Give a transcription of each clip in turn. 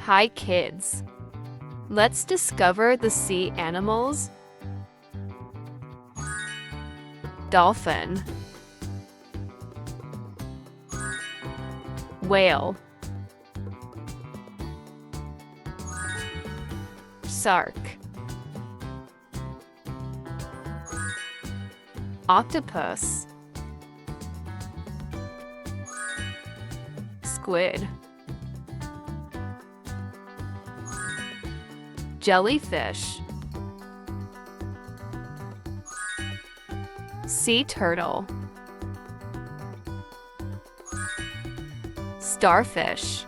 Hi kids! Let's discover the sea animals. Dolphin, whale, shark, octopus, squid, jellyfish, sea turtle, starfish,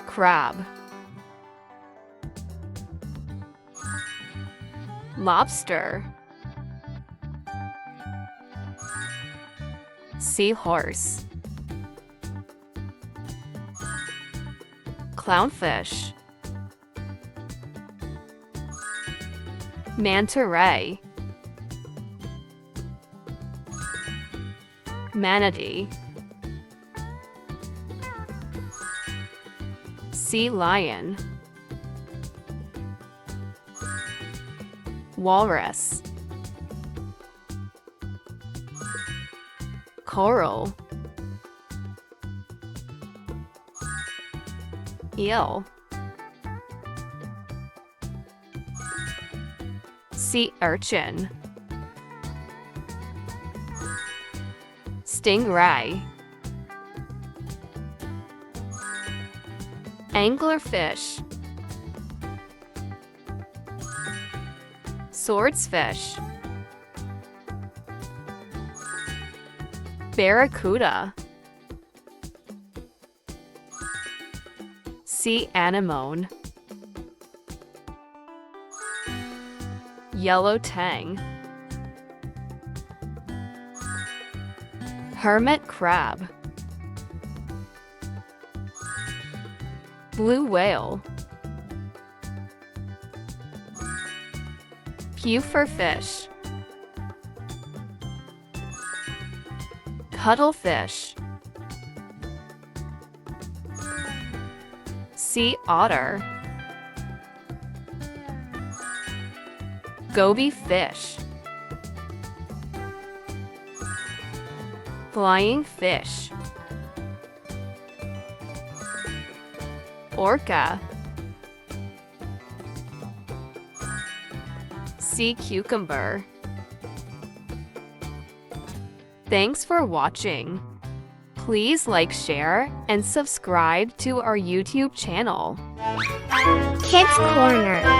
crab, lobster, seahorse, clownfish, manta ray, manatee, sea lion, walrus, coral, eel, sea urchin, stingray, anglerfish, swordsfish, barracuda, sea anemone, yellow tang, hermit crab, blue whale, pufferfish, cuttlefish, sea otter, goby fish, flying fish, orca, sea cucumber. Thanks for watching. Please like, share, and subscribe to our YouTube channel. Kids Corner.